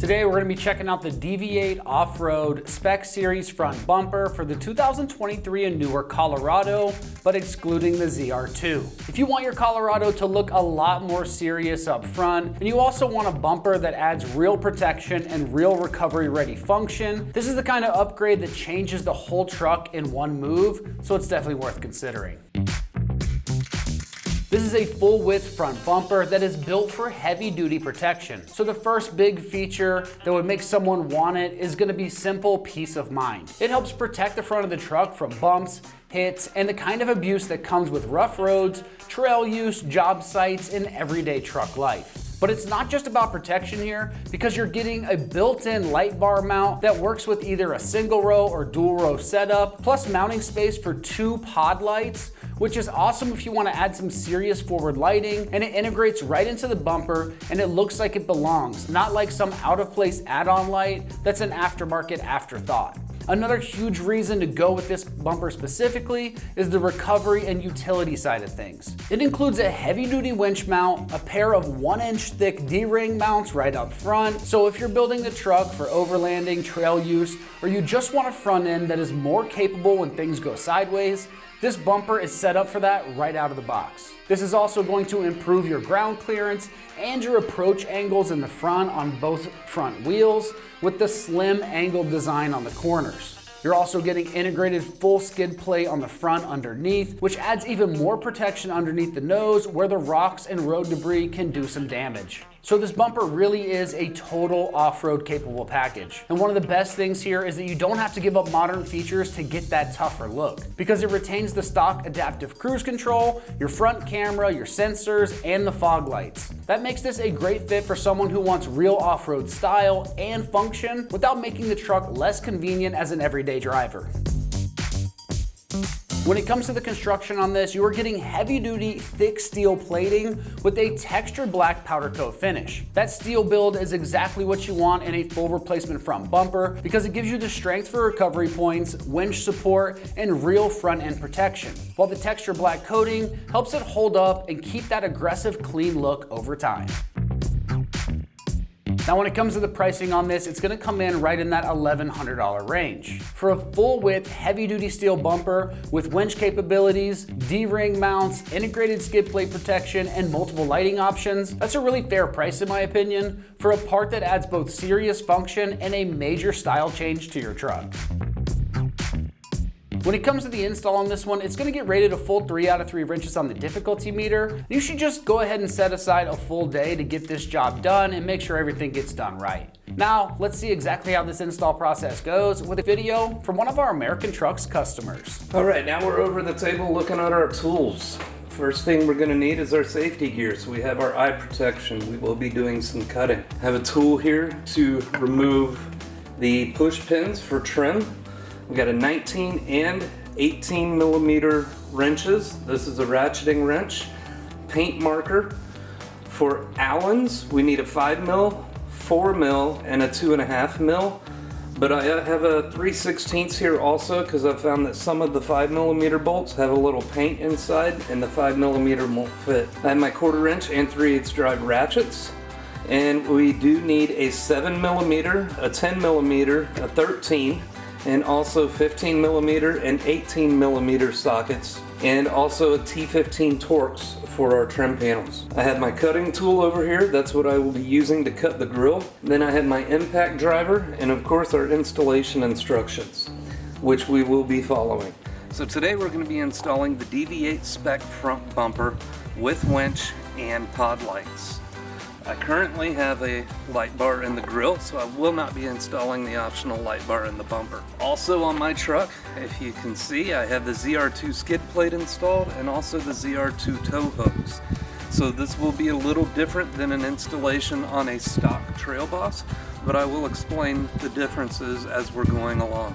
Today we're going to be checking out the DV8 Offroad Spec Series front bumper for the 2023 and newer Colorado, but excluding the ZR2. If you want your Colorado to look a lot more serious up front, and you also want a bumper that adds real protection and real recovery ready function, this is the kind of upgrade that changes the whole truck in one move, so it's definitely worth considering. This is a full width front bumper that is built for heavy duty protection. So the first big feature that would make someone want it is gonna be simple peace of mind. It helps protect the front of the truck from bumps, hits, and the kind of abuse that comes with rough roads, trail use, job sites, and everyday truck life. But it's not just about protection here, because you're getting a built-in light bar mount that works with either a single row or dual row setup, plus mounting space for 2 pod lights, which is awesome if you want to add some serious forward lighting, and it integrates right into the bumper and it looks like it belongs, not like some out of place add-on light that's an aftermarket afterthought. Another huge reason to go with this bumper specifically is the recovery and utility side of things. It includes a heavy-duty winch mount, a pair of 1-inch thick D-ring mounts right up front, so if you're building the truck for overlanding, trail use, or you just want a front end that is more capable when things go sideways, this bumper is set up for that right out of the box. This is also going to improve your ground clearance and your approach angles in the front on both front wheels with the slim angled design on the corners. You're also getting integrated full skid plate on the front underneath, which adds even more protection underneath the nose where the rocks and road debris can do some damage. So this bumper really is a total off-road capable package. And one of the best things here is that you don't have to give up modern features to get that tougher look, because it retains the stock adaptive cruise control, your front camera, your sensors, and the fog lights. That makes this a great fit for someone who wants real off-road style and function without making the truck less convenient as an everyday driver. When it comes to the construction on this, you are getting heavy-duty, thick steel plating with a textured black powder coat finish. That steel build is exactly what you want in a full replacement front bumper because it gives you the strength for recovery points, winch support, and real front end protection, while the textured black coating helps it hold up and keep that aggressive, clean look over time. Now when it comes to the pricing on this, it's gonna come in right in that $1,100 range. For a full width, heavy duty steel bumper with winch capabilities, D-ring mounts, integrated skid plate protection, and multiple lighting options, that's a really fair price in my opinion for a part that adds both serious function and a major style change to your truck. When it comes to the install on this one, it's gonna get rated a full 3 out of 3 wrenches on the difficulty meter. You should just go ahead and set aside a full day to get this job done and make sure everything gets done right. Now, let's see exactly how this install process goes with a video from one of our AmericanTrucks customers. All right, now we're over the table looking at our tools. First thing we're gonna need is our safety gear. So we have our eye protection. We will be doing some cutting. I have a tool here to remove the push pins for trim. We got a 19 and 18 millimeter wrenches. This is a ratcheting wrench. Paint marker. For Allens, we need a 5 mil, 4 mil, and a 2.5 mil. But I have a 3/16 here also because I found that some of the 5 millimeter bolts have a little paint inside and the 5 millimeter won't fit. I have my 1/4 inch and 3/8 drive ratchets. And we do need a 7 millimeter, a 10 millimeter, a 13, and also 15 millimeter and 18 millimeter sockets, and also a T15 Torx for our trim panels. I have my cutting tool over here. That's what I will be using to cut the grill. Then I have my impact driver, and of course our installation instructions, which we will be following. So today we're going to be installing the DV8 Spec front bumper with winch and pod lights. I currently have a light bar in the grille, so I will not be installing the optional light bar in the bumper. Also on my truck, if you can see, I have the ZR2 skid plate installed and also the ZR2 tow hooks. So this will be a little different than an installation on a stock Trail Boss, but I will explain the differences as we're going along.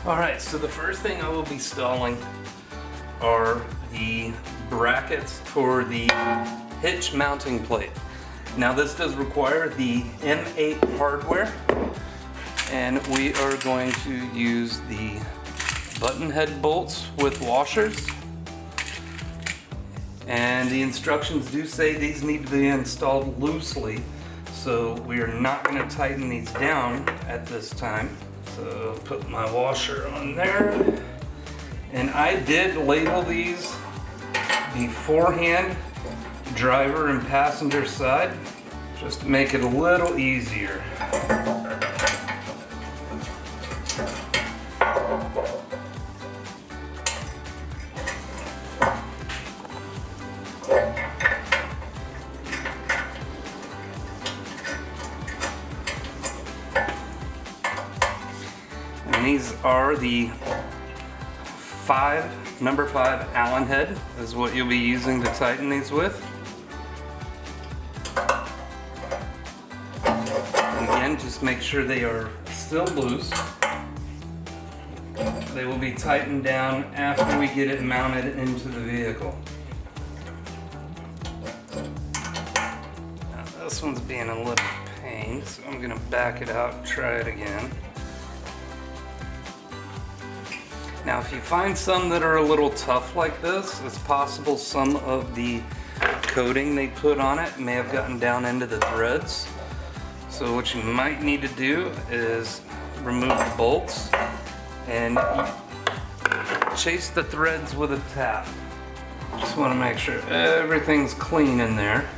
All right, so the first thing I will be installing are the brackets for the hitch mounting plate. Now this does require the M8 hardware, and we are going to use the button head bolts with washers. And the instructions do say these need to be installed loosely So we are not going to tighten these down at this time. So put my washer on there. And I did label these beforehand, driver and passenger side, just to make it a little easier. And these are the number 5 Allen head is what you'll be using to tighten these with. And again, just make sure they are still loose. They will be tightened down after we get it mounted into the vehicle. Now this one's being a little pain, so I'm gonna back it out and try it again. Now if you find some that are a little tough like this, it's possible some of the coating they put on it may have gotten down into the threads. So what you might need to do is remove the bolts and chase the threads with a tap. Just want to make sure everything's clean in there.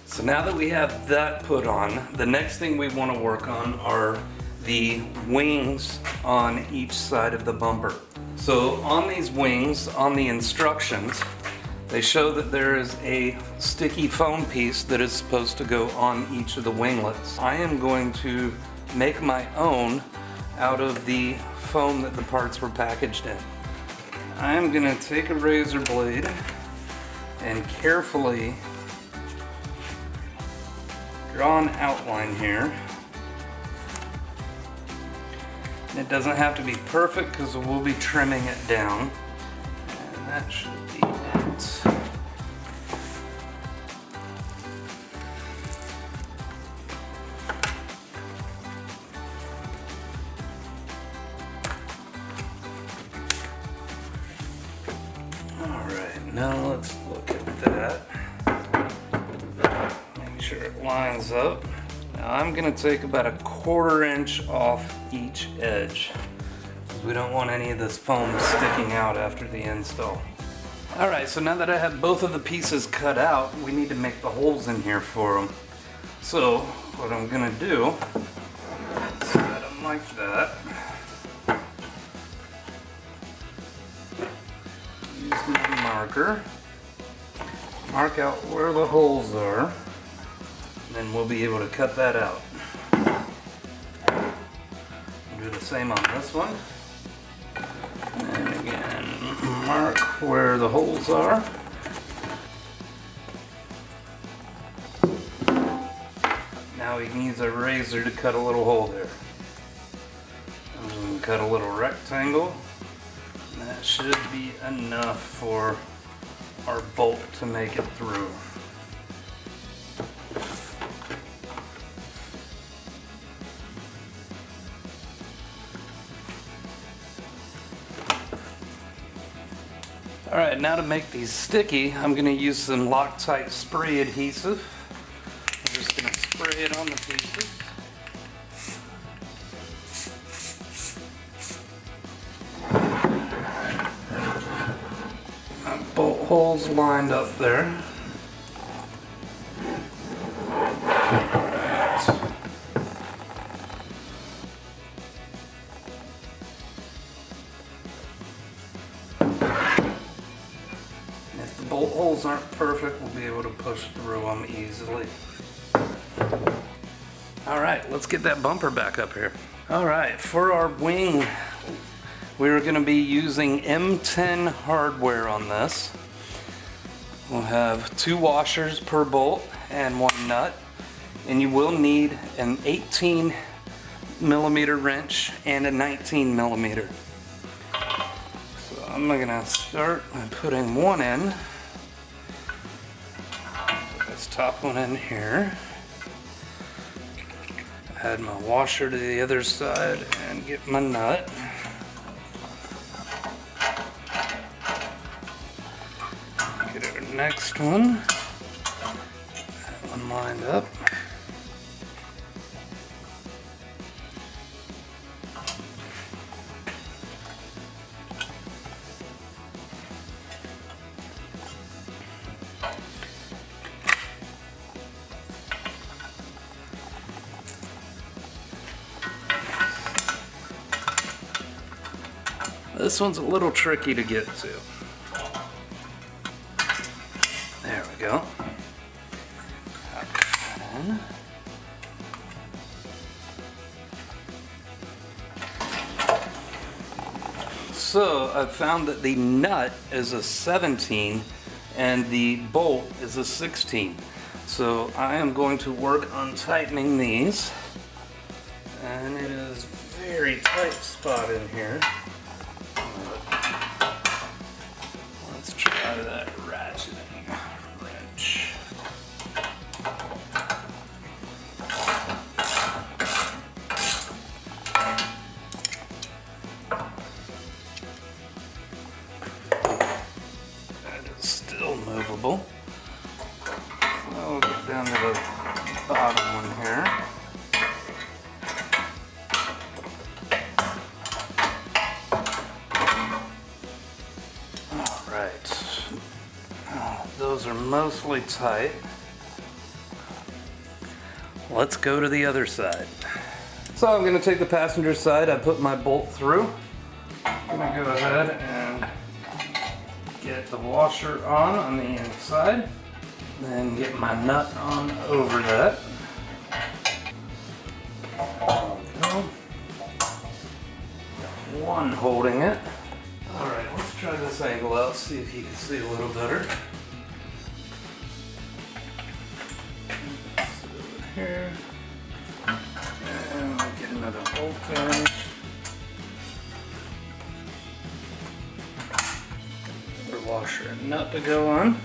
So now that we have that put on, the next thing we want to work on are the wings on each side of the bumper. So on these wings, on the instructions, they show that there is a sticky foam piece that is supposed to go on each of the winglets. I am going to make my own out of the foam that the parts were packaged in. I am going to take a razor blade and carefully draw an outline here. And it doesn't have to be perfect because we'll be trimming it down. And that should be it. Alright, now let's look at that. Make sure it lines up. Now I'm going to take about a 1/4 inch off each edge because we don't want any of this foam sticking out after the install. Alright, so now that I have both of the pieces cut out, we need to make the holes in here for them. So what I'm going to do is set them like that. Use my marker. Mark out where the holes are. Then we'll be able to cut that out. Do the same on this one. And again, mark where the holes are. Now we can use a razor to cut a little hole there. I'm just going to cut a little rectangle. And that should be enough for our bolt to make it through. Alright, now to make these sticky, I'm going to use some Loctite spray adhesive. I'm just going to spray it on the pieces. My bolt holes lined up there. Bolt holes aren't perfect, we'll be able to push through them easily. Alright, let's get that bumper back up here. Alright, for our wing, we're going to be using M10 hardware on this. We'll have 2 washers per bolt and 1 nut. And you will need an 18 millimeter wrench and a 19 millimeter. So I'm going to start by putting one in. top one in here. Add my washer to the other side and get my nut. Get our next one. That one lined up. This one's a little tricky to get to. There we go. So I've found that the nut is a 17 and the bolt is a 16. So I am going to work on tightening these. And it is a very tight spot in here. Let's try that ratcheting wrench. That is still movable. So we'll get down to the bottom one here. Those are mostly tight. Let's go to the other side. So I'm going to take the passenger side. I put my bolt through. I'm going to go ahead and get the washer on the inside. Then get my nut on over that. There we go. One holding it. Alright, let's try this angle out, see if you can see a little better. Here. And we'll get another bolt in. Another washer and nut to go on.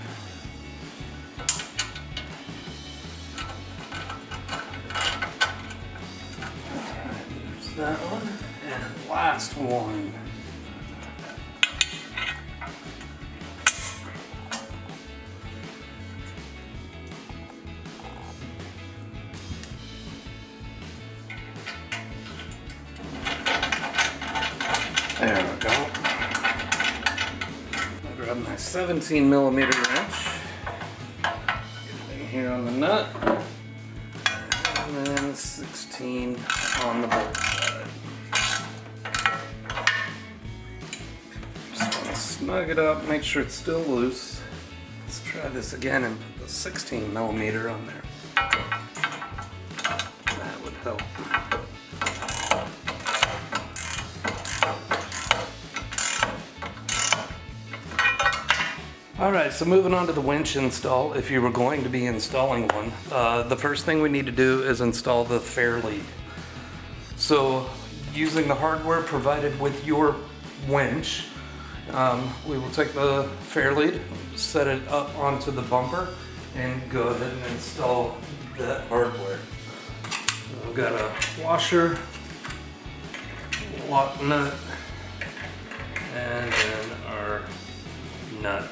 Alright, there's that one. And last one. There we go. I'll grab my 17mm wrench, get it in here on the nut, and then 16 on the bolt side. Just want to snug it up, make sure it's still loose. Let's try this again and put the 16mm on there. That would help. Alright, so moving on to the winch install, if you were going to be installing one, the first thing we need to do is install the fair lead. So, using the hardware provided with your winch, we will take the fair lead, set it up onto the bumper, and go ahead and install that hardware. So we've got a washer, lock nut, and then our nut.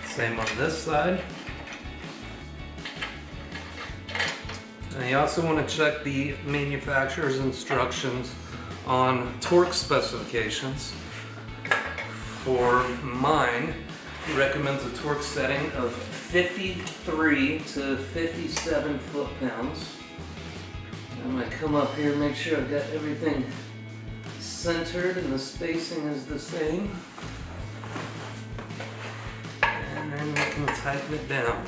Same on this side. And you also want to check the manufacturer's instructions on torque specifications. For mine, he recommends a torque setting of 53 to 57 foot-pounds. I'm going to come up here and make sure I've got everything centered and the spacing is the same. And then we can tighten it down.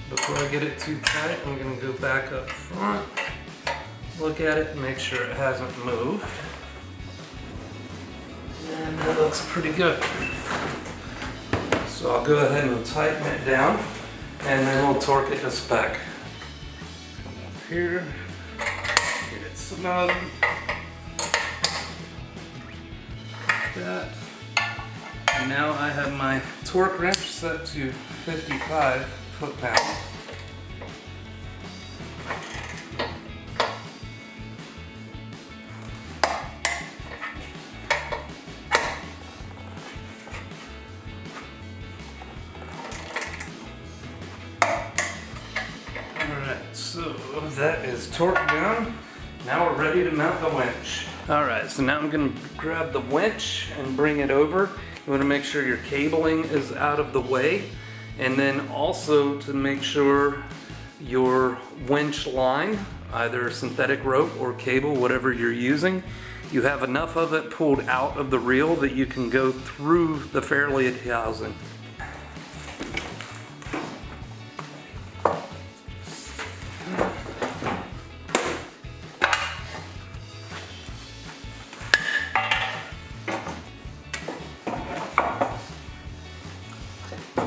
Before I get it too tight, I'm going to go back up front, look at it, and make sure it hasn't moved. And that looks pretty good. So I'll go ahead and tighten it down. and then we'll torque it to spec. Here, get it snug. Like that. And now I have my torque wrench set to 55 foot-pounds. So that is torqued down. Now we're ready to mount the winch. All right, so now I'm gonna grab the winch and bring it over. You wanna make sure your cabling is out of the way. And then also to make sure your winch line, either synthetic rope or cable, whatever you're using, you have enough of it pulled out of the reel that you can go through the fairlead housing.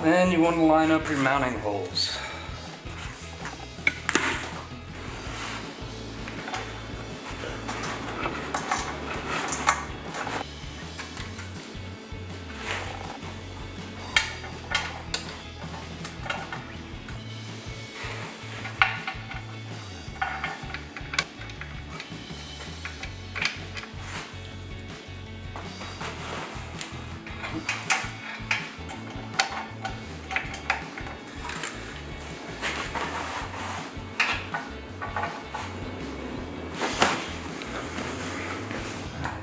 Then you want to line up your mounting holes.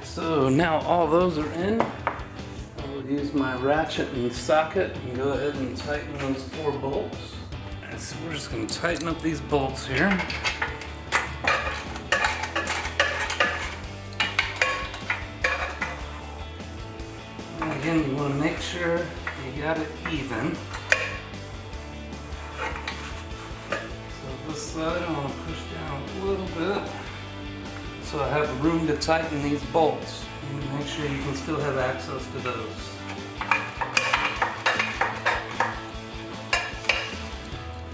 So now all those are in. I'll use my ratchet and socket and go ahead and tighten those 4 bolts. And so we're just going to tighten up these bolts here. And again, you want to make sure you got it even. So this side I want to push down a little bit, so I have room to tighten these bolts. And make sure you can still have access to those.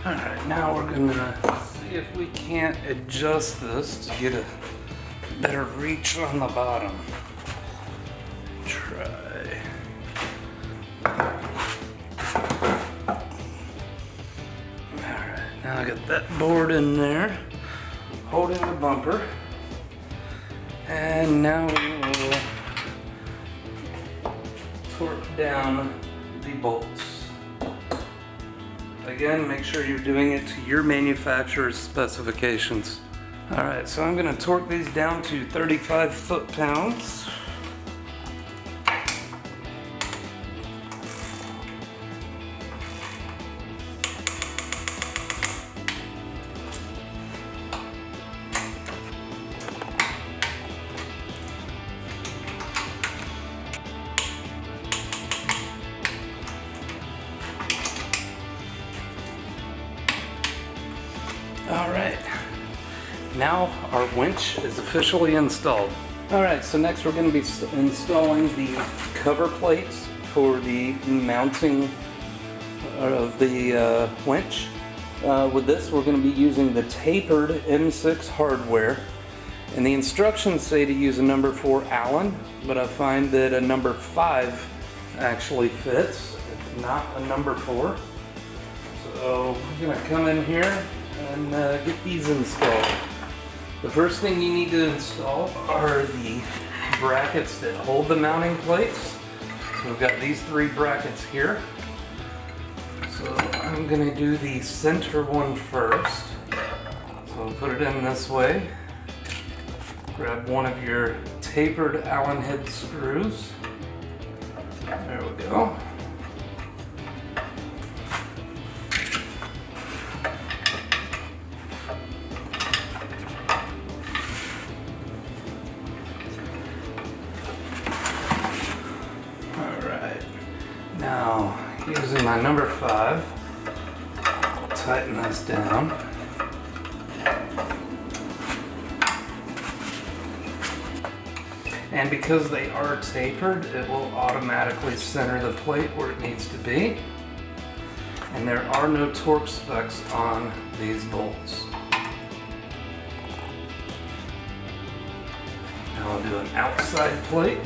Alright, now we're gonna see if we can't adjust this to get a better reach on the bottom. Try. Alright, now I got that board in there, holding the bumper. And now we will torque down the bolts. Again, make sure you're doing it to your manufacturer's specifications. Alright, so I'm going to torque these down to 35 foot-pounds. Alright, now our winch is officially installed. Alright, so next we're going to be installing the cover plates for the mounting of the winch. With this we're going to be using the tapered M6 hardware, and the instructions say to use a number 4 Allen, but I find that a number 5 actually fits. It's not a number 4. So we're going to come in here and get these installed. The first thing you need to install are the brackets that hold the mounting plates. So we've got these 3 brackets here. So I'm going to do the center one first. So I'll put it in this way. Grab one of your tapered Allen head screws. There we go. Now, using my number 5, tighten this down. And because they are tapered, it will automatically center the plate where it needs to be. And there are no torque specs on these bolts. Now I'll do an outside plate.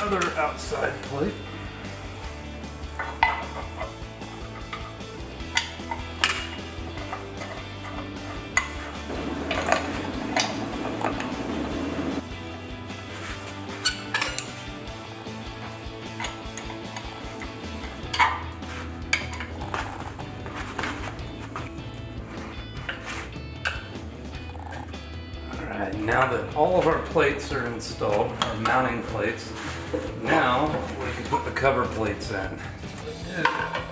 Other outside plate. Alright, now that all of our plates are installed, our mounting plates, now we can put the cover plates in. It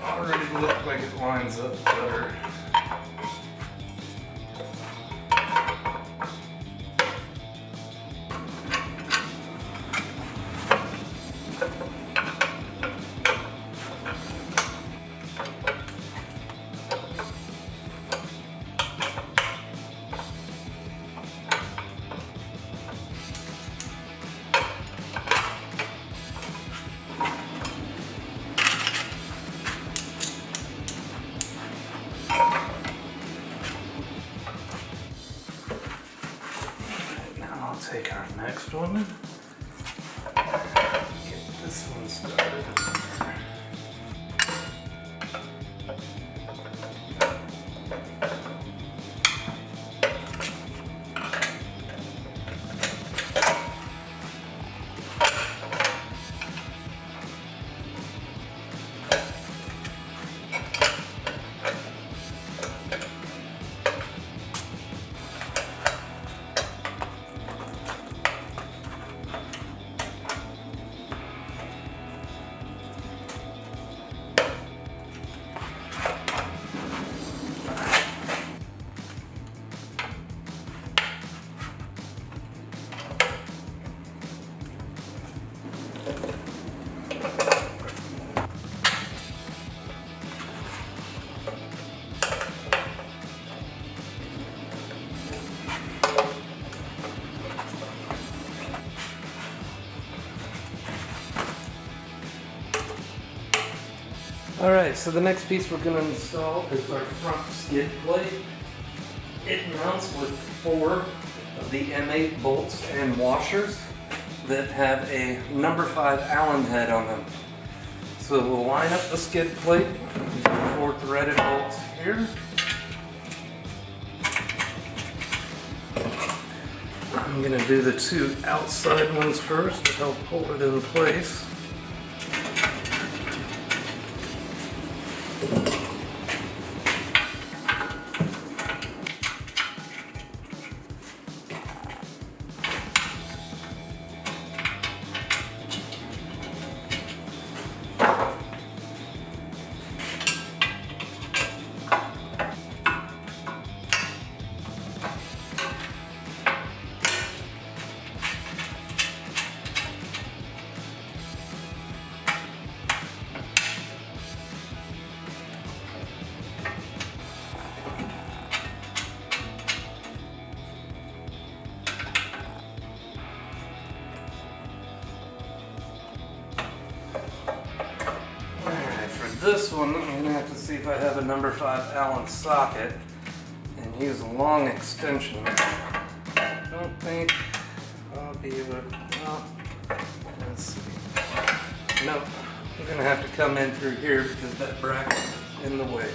already looks like it lines up better. Take our next one, get this one started. Alright, so the next piece we're going to install is our front skid plate. It mounts with 4 of the M8 bolts and washers that have a number 5 Allen head on them. So we'll line up the skid plate, 4 threaded bolts here. I'm going to do the 2 outside ones first to help hold it in place. This one, I'm going to have to see if I have a number 5 Allen socket and use a long extension. I don't think I'll be able to, well, let's see. Nope, I'm going to have to come in through here because that bracket is in the way.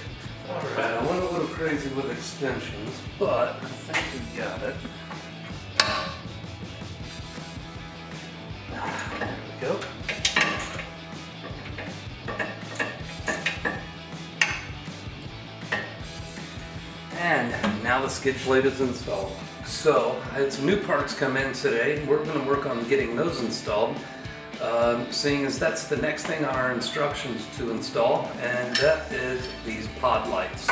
Alright, I went a little crazy with extensions, but I think we got it. There we go. And now the skid plate is installed. So, I had some new parts come in today. We're going to work on getting those installed, seeing as that's the next thing on our instructions to install, and that is these pod lights.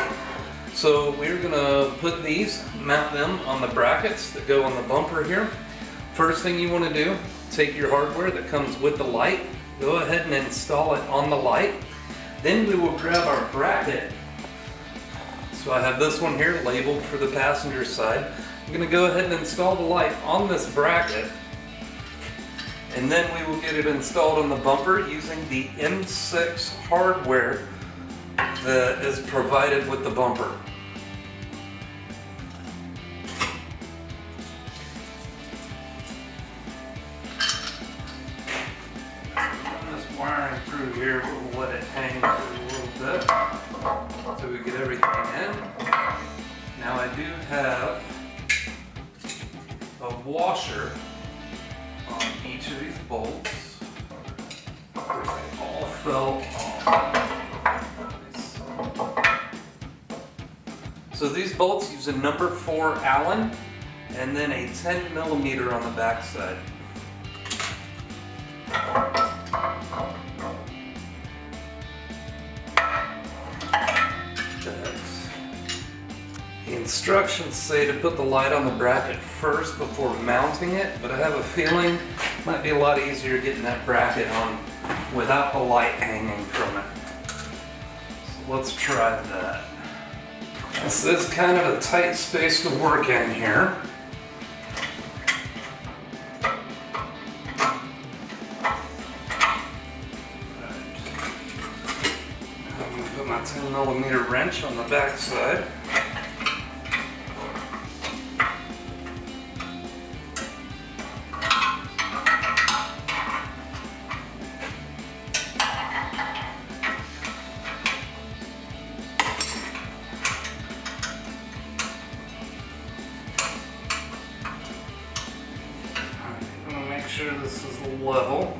So we're gonna put these, mount them on the brackets that go on the bumper here. First thing you wanna do, take your hardware that comes with the light, go ahead and install it on the light. Then we will grab our bracket. So I have this one here labeled for the passenger side. I'm gonna go ahead and install the light on this bracket. And then we will get it installed on the bumper using the M6 hardware that is provided with the bumper. Run this wiring through here, we'll let it hang for a little bit until we get everything in. Now I do have a washer on each of these bolts. They all fell off. So these bolts use a number 4 Allen and then a 10 millimeter on the back side. The instructions say to put the light on the bracket first before mounting it, but I have a feeling it might be a lot easier getting that bracket on without the light hanging from it. So let's try that. This is kind of a tight space to work in here. I'm going to put my 10 millimeter wrench on the back side. Make sure this is level.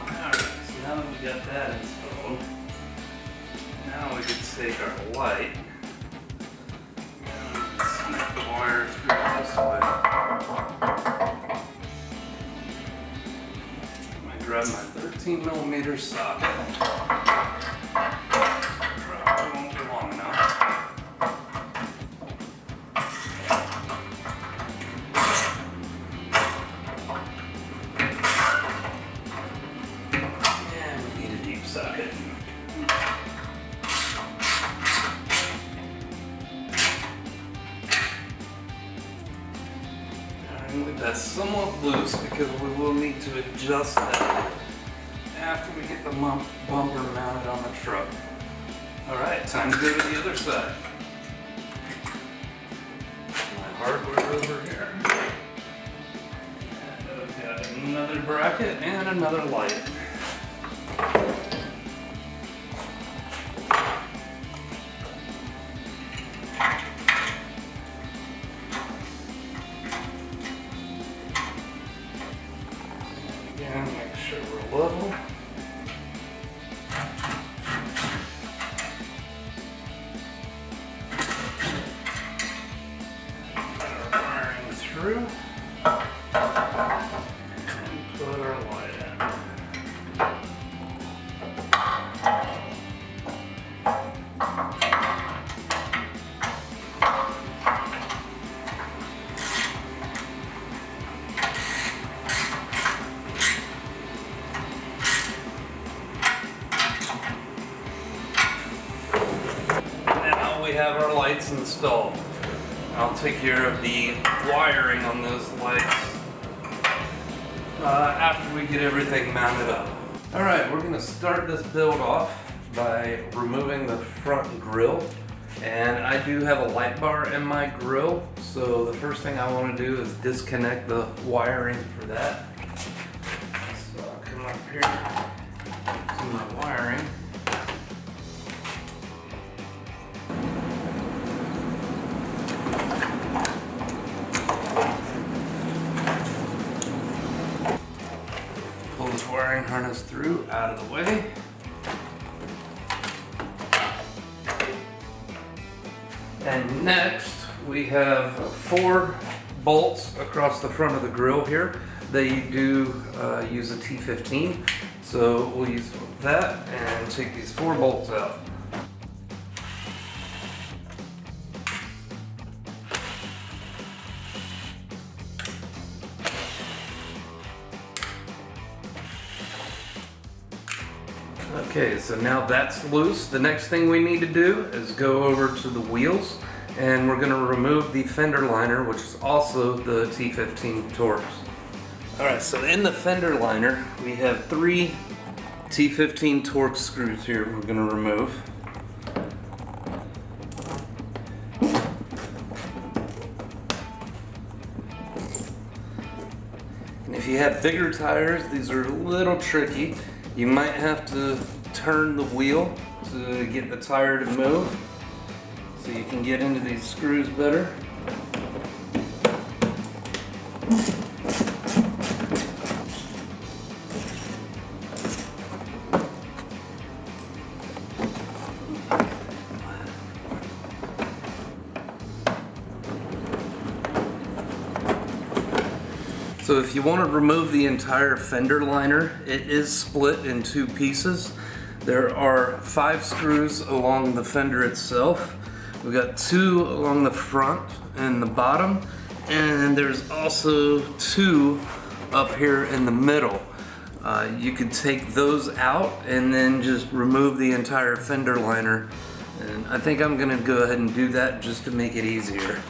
Alright, so now that we got that installed, now we can take our light and snap the wires through this way. I'm going to grab my 13 millimeter socket. Socket. That's somewhat loose because we will need to adjust that after we get the bumper mounted on the truck. Alright, time to go to the other side. My hardware over here. And I've got another bracket and another light. Again, make sure we're level. Put our wiring through and put our light in. We have our lights installed. I'll take care of the wiring on those lights after we get everything mounted up. Alright, we're going to start this build off by removing the front grille. And I do have a light bar in my grille, so the first thing I want to do is disconnect the wiring for that. So I'll come up here to my wiring. Pull this wiring harness through, out of the way. And next we have 4 bolts across the front of the grill here. They do use a T15, so we'll use that and take these 4 bolts out. Okay, so now that's loose. The next thing we need to do is go over to the wheels, and we're going to remove the fender liner, which is also the T15 Torx. Alright, so in the fender liner, we have 3 T15 Torx screws here we're going to remove. And if you have bigger tires, these are a little tricky. You might have to turn the wheel to get the tire to move so you can get into these screws better. So if you want to remove the entire fender liner, it is split in 2 pieces. There are 5 screws along the fender itself. We've got 2 along the front and the bottom, and there's also 2 up here in the middle. You could take those out and then just remove the entire fender liner. And I think I'm going to go ahead and do that just to make it easier.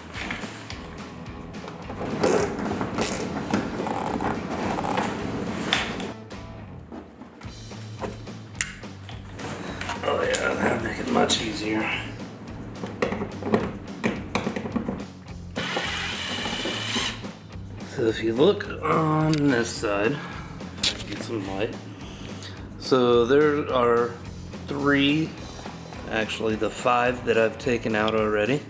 Oh yeah, that'll make it much easier. So if you look on this side, get some light. So there are 3, actually the 5 that I've taken out already.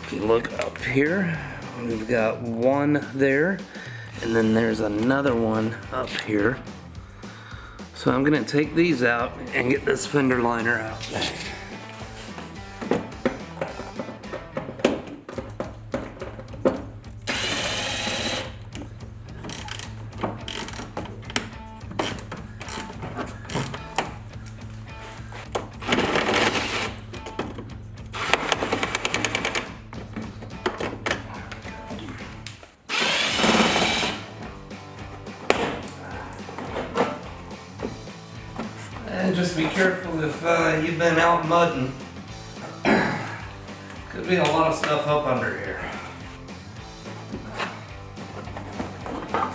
If you look up here, we've got 1 there, and then there's another one up here. So I'm gonna take these out and get this fender liner out. And just be careful if you've been out mudding. Could be a lot of stuff up under here. I'm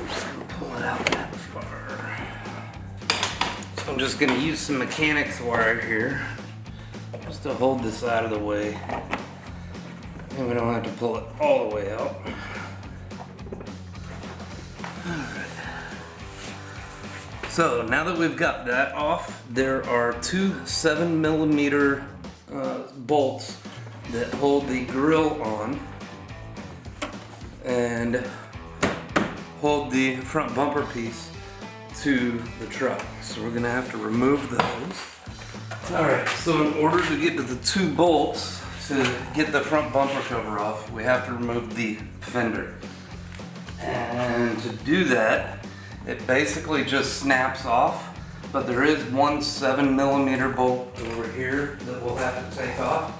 just gonna pull it out that far. So I'm just gonna use some mechanics wire here just to hold this out of the way. And we don't have to pull it all the way out. So now that we've got that off, there are 2 7mm bolts that hold the grill on and hold the front bumper piece to the truck. So we're gonna have to remove those. Alright, so in order to get to the 2 bolts to get the front bumper cover off, we have to remove the fender. And to do that, it basically just snaps off, but there is 1 7mm bolt over here that we'll have to take off.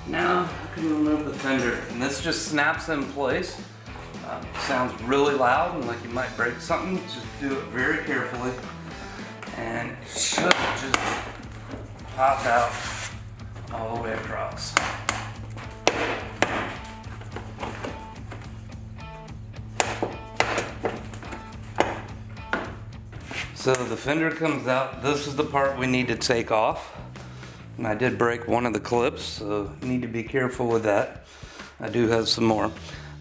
Now I can remove the fender, and this just snaps in place. Sounds really loud and like you might break something. Just do it very carefully, and it should just pop out all the way across. So the fender comes out. This is the part we need to take off. And I did break one of the clips, so you need to be careful with that. I do have some more.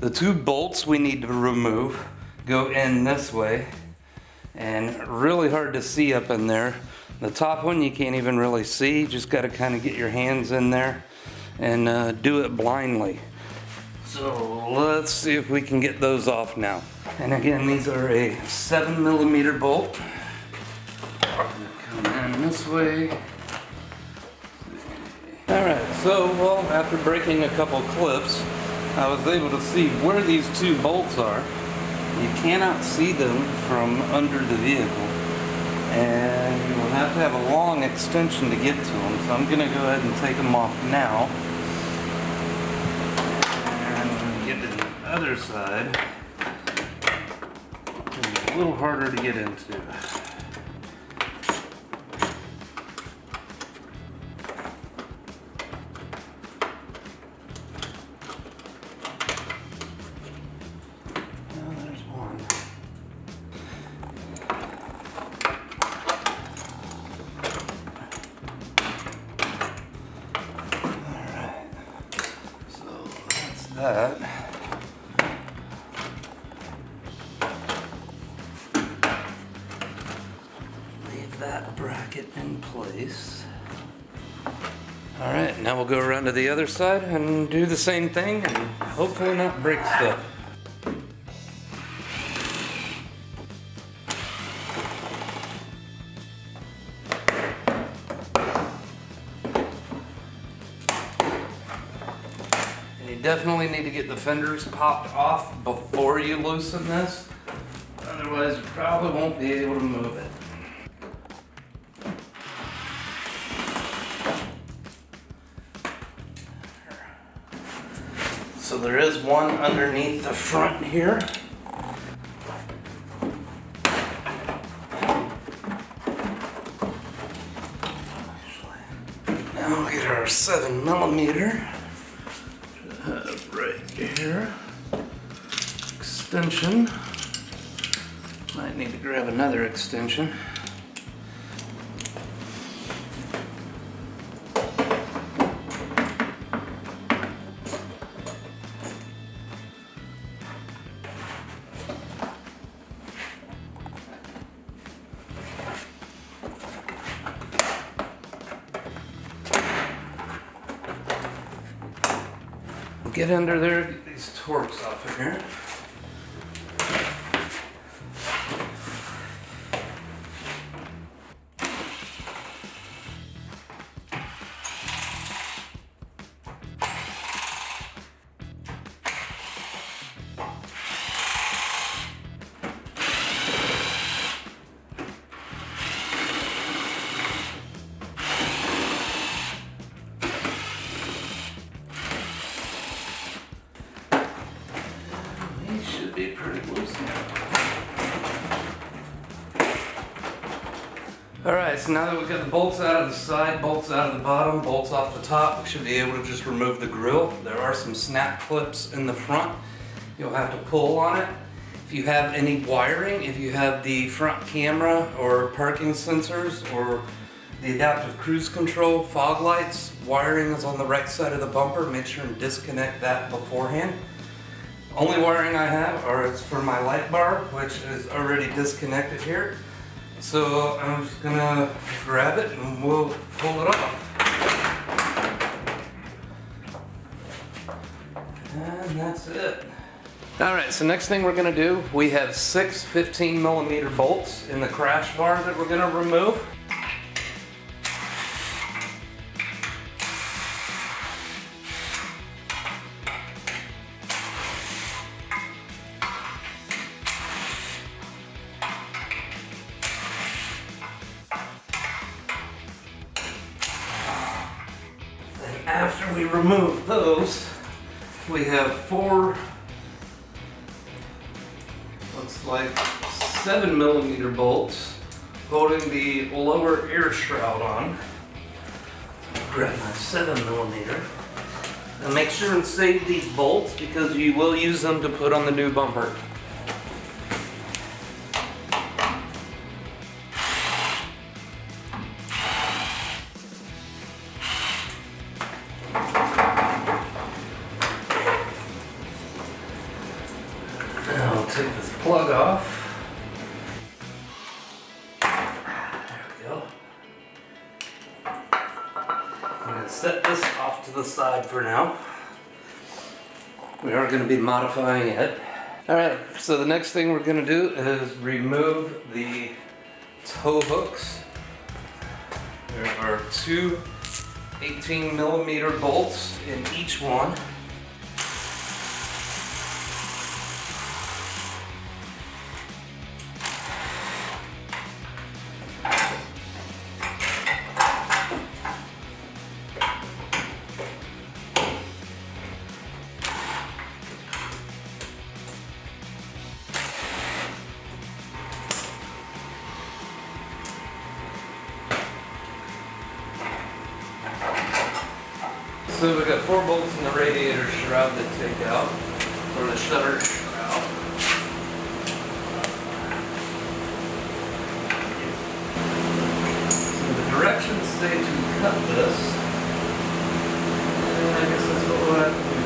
The 2 bolts we need to remove go in this way, and really hard to see up in there. The top one you can't even really see, you just got to kind of get your hands in there and do it blindly. So let's see if we can get those off now. And again, these are a 7mm bolt. Come in this way. Alright, so well, after breaking a couple clips, I was able to see where these two bolts are. You cannot see them from under the vehicle, and you will have to have a long extension to get to them. So I'm going to go ahead and take them off now. And get to the other side. It's a little harder to get into. That. Leave that bracket in place. Alright, now we'll go around to the other side and do the same thing and hopefully not break stuff. Definitely need to get the fenders popped off before you loosen this, otherwise you probably won't be able to move it. So there is one underneath the front here. Now we'll get our 7mm. Right here. Extension. Might need to grab another extension. Get under there, get these torques off of here. Be pretty loose now. Alright, so now that we've got the bolts out of the side, bolts out of the bottom, bolts off the top, we should be able to just remove the grill. There are some snap clips in the front. You'll have to pull on it. If you have any wiring, if you have the front camera or parking sensors or the adaptive cruise control, fog lights, wiring is on the right side of the bumper. Make sure and disconnect that beforehand. Only wiring I have is for my light bar, which is already disconnected here. So I'm just gonna grab it and we'll pull it off. And that's it. Alright, so next thing we're gonna do, we have 6 15mm bolts in the crash bar that we're gonna remove. After we remove those, we have 4, looks like 7mm bolts holding the lower air shroud on. Grab my 7mm. And make sure and save these bolts because you will use them to put on the new bumper. Take this plug off. There we go. I'm going to set this off to the side for now. We are going to be modifying it. Alright, so the next thing we're going to do is remove the tow hooks. There are two 18mm bolts in each one. So we got 4 bolts in the radiator shroud to take out, or the shutter shroud. So the directions say to cut this, and I guess that's what we'll have to do.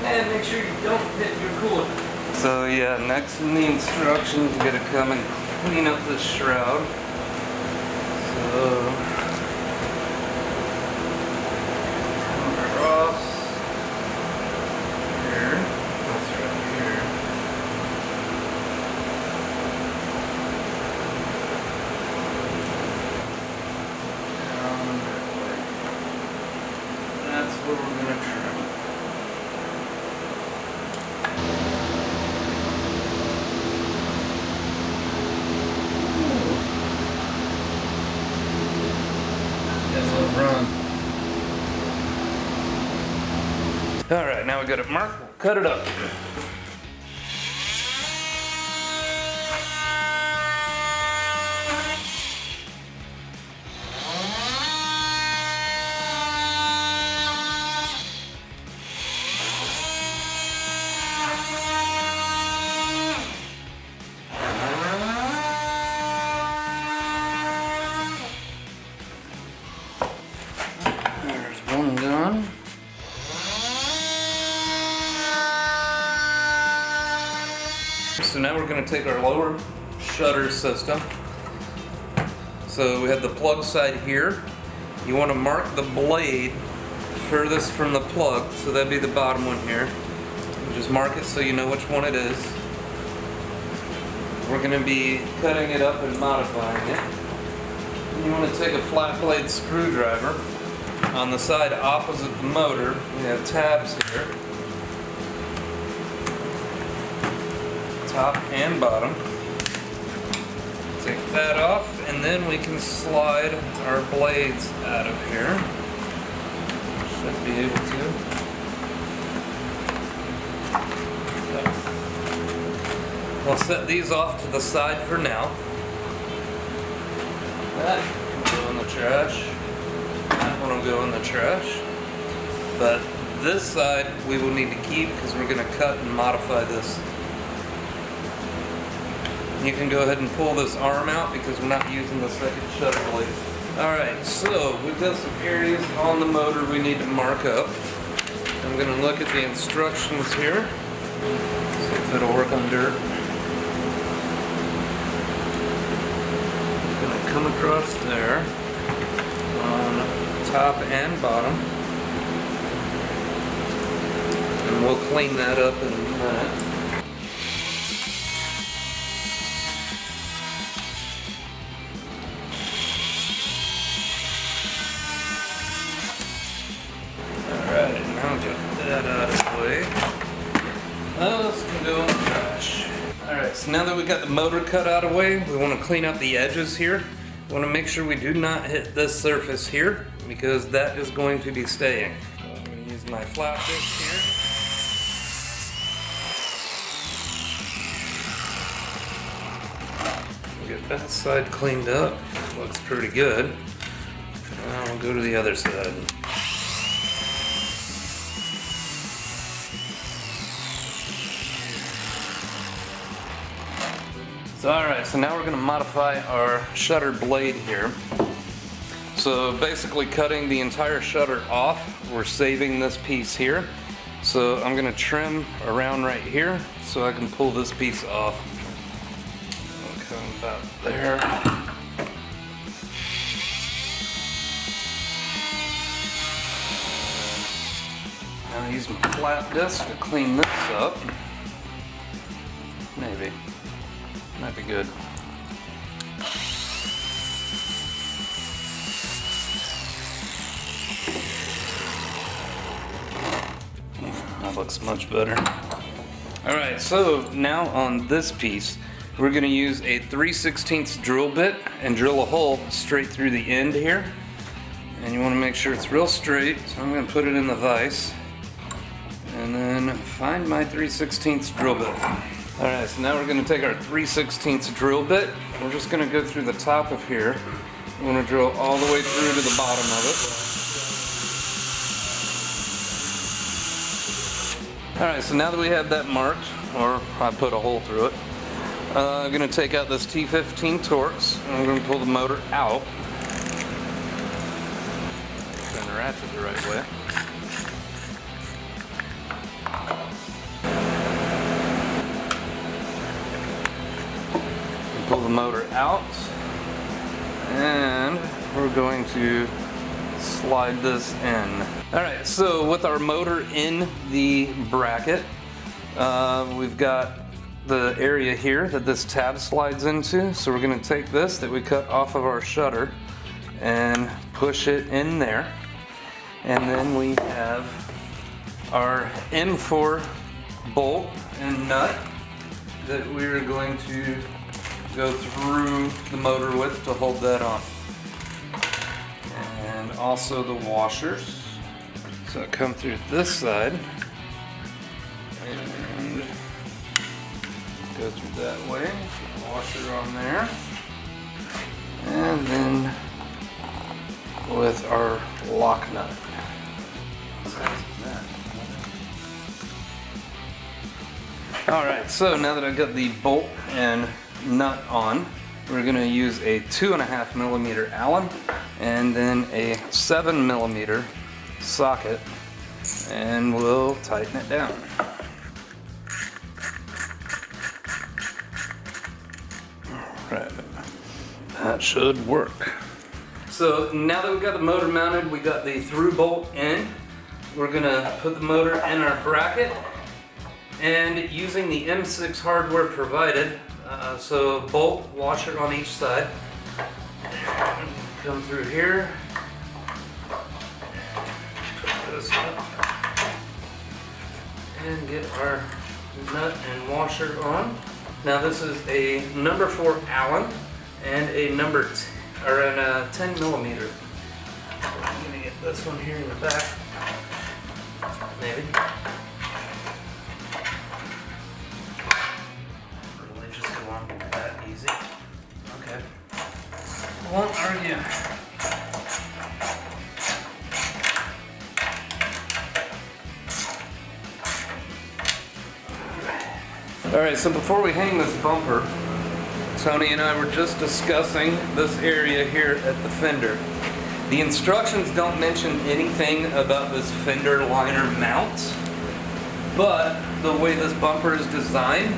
And make sure you don't hit your cooler. So yeah, next in the instructions, you gotta come and clean up this shroud. So come across here. That's right here. Down that way. That's where we're gonna trim. Run. Alright, now we got it marked. We'll cut it up. One done. So now we're going to take our lower shutter system. So we have the plug side here. You want to mark the blade furthest from the plug, so that'd be the bottom one here. You just mark it so you know which one it is. We're going to be cutting it up and modifying it. And you want to take a flat blade screwdriver. On the side opposite the motor, we have tabs here, top and bottom. Take that off, and then we can slide our blades out of here. Should be able to. We'll set these off to the side for now. That can go in the trash. That one will go in the trash, but this side we will need to keep because we're going to cut and modify this. You can go ahead and pull this arm out because we're not using the second shutter blade. Alright, so we've got some areas on the motor we need to mark up. I'm going to look at the instructions here, see if it'll work on dirt. I'm going to come across there. Top and bottom, and we'll clean that up in a minute. Alright, now get that out of the way. This can go in the trash. Alright, so now that we got the motor cut out of the way, we want to clean up the edges here. We want to make sure we do not hit this surface here, because that is going to be staying. So I'm going to use my flat disc here. Get that side cleaned up. Looks pretty good. Now we'll go to the other side. So alright, so now we're going to modify our shutter blade here. So basically cutting the entire shutter off, we're saving this piece here. So I'm gonna trim around right here so I can pull this piece off. I'll come about there. Now I use my flat disc to clean this up. Maybe. Might be good. That looks much better. Alright, so now on this piece, we're going to use a 3/16 drill bit and drill a hole straight through the end here. And you want to make sure it's real straight, so I'm going to put it in the vise. And then find my 3/16 drill bit. Alright, so now we're going to take our 3/16 drill bit. We're just going to go through the top of here. We're going to drill all the way through to the bottom of it. Alright, so now that we have that marked, or I put a hole through it, I'm going to take out this T15 Torx, and I'm going to pull the motor out. Turn the ratchet the right way. Pull the motor out, and we're going to slide this in. Alright, so with our motor in the bracket, we've got the area here that this tab slides into. So we're going to take this that we cut off of our shutter and push it in there. And then we have our M4 bolt and nut that we're going to go through the motor with to hold that on. And also the washers. So I come through this side and go through that way. Washer on there. And then with our lock nut. Alright, so now that I've got the bolt and nut on, we're going to use a 2.5mm Allen and then a 7mm socket, and we'll tighten it down. Alright, that should work. So now that we've got the motor mounted, we got the through bolt in. We're going to put the motor in our bracket, and using the M6 hardware provided, so bolt, washer on each side. Come through here, put this up, and get our nut and washer on. Now this is a number 4 Allen and a number 10mm. I'm gonna get this one here in the back, maybe. Really just go on that easy. Okay. Won't argue. Alright, so before we hang this bumper, Tony and I were just discussing this area here at the fender. The instructions don't mention anything about this fender liner mount, but the way this bumper is designed,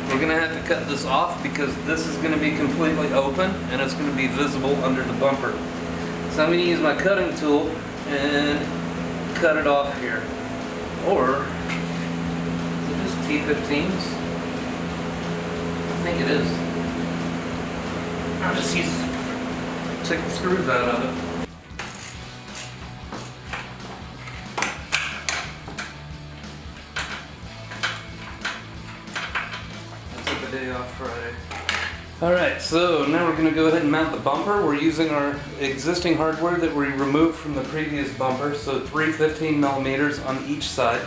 we're going to have to cut this off because this is going to be completely open and it's going to be visible under the bumper. So I'm going to use my cutting tool and cut it off here. Or, is it just T15s? I think it is. I'll just take the screws out of it. Day off Friday. Alright, so now we're going to go ahead and mount the bumper. We're using our existing hardware that we removed from the previous bumper, so 3 15mm on each side.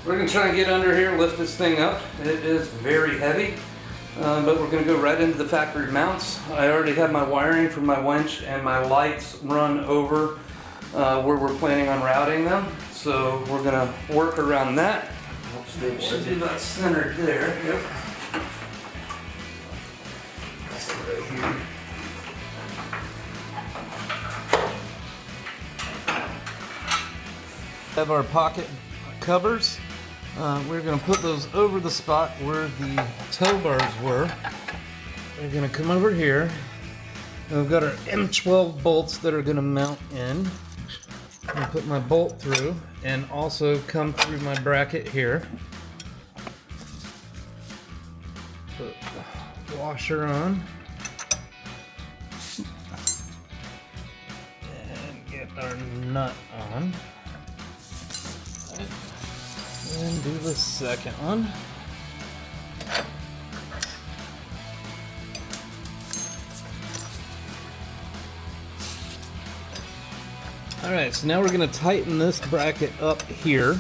We're going to try and get under here, lift this thing up. It is very heavy, but we're going to go right into the factory mounts. I already have my wiring for my winch and my lights run over where we're planning on routing them, so we're going to work around that. Should be about centered there. Yep. Have our pocket covers. We're going to put those over the spot where the tow bars were. We're going to come over here. And we've got our M12 bolts that are going to mount in. I'm going to put my bolt through and also come through my bracket here. Put the washer on. And get our nut on. And do the second one. Alright, so now we're going to tighten this bracket up here.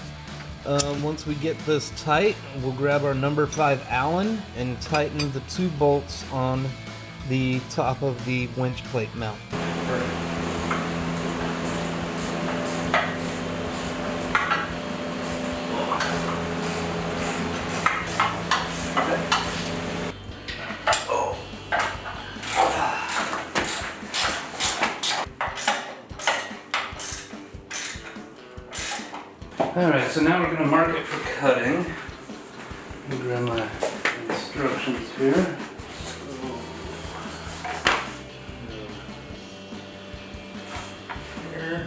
Once we get this tight, we'll grab our number 5 Allen and tighten the 2 bolts on the top of the winch plate mount. Alright, so now we're going to mark it for cutting. Let me grab my instructions here. Here.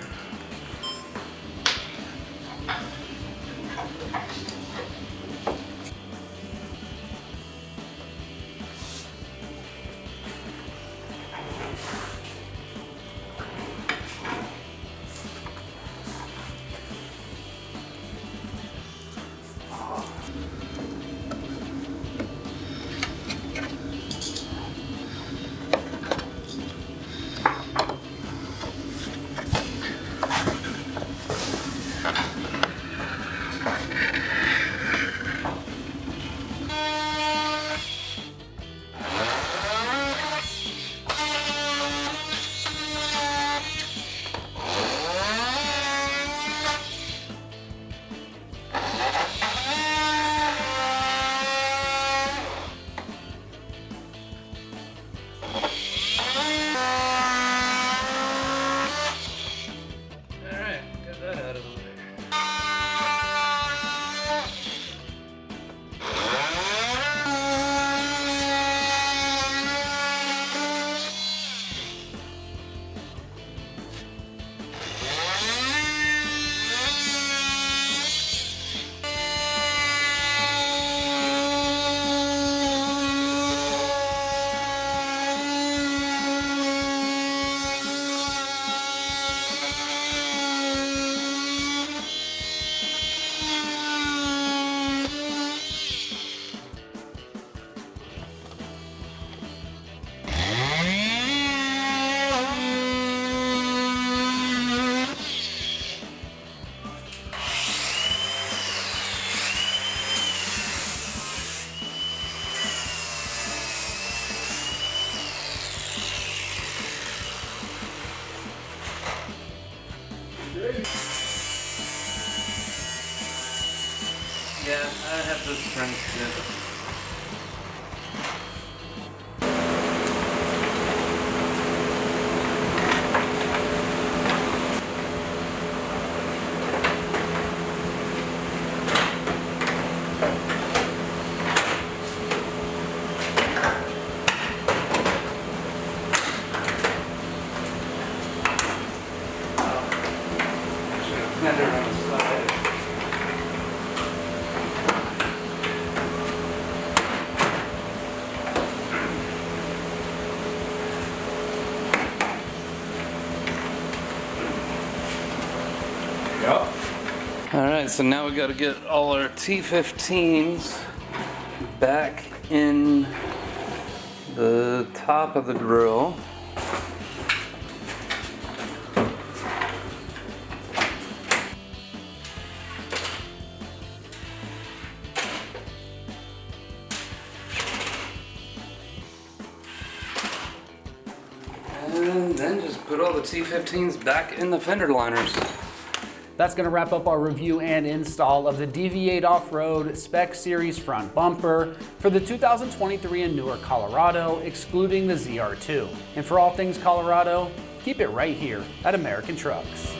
Yeah, I have those strings too. Fender on the side. Alright, so now we got to get all our T15s back in the top of the grill. And then just put all the T15s back in the fender liners. That's going to wrap up our review and install of the DV8 Offroad Spec Series front bumper for the 2023 and newer Colorado, excluding the ZR2. And for all things Colorado, keep it right here at American Trucks.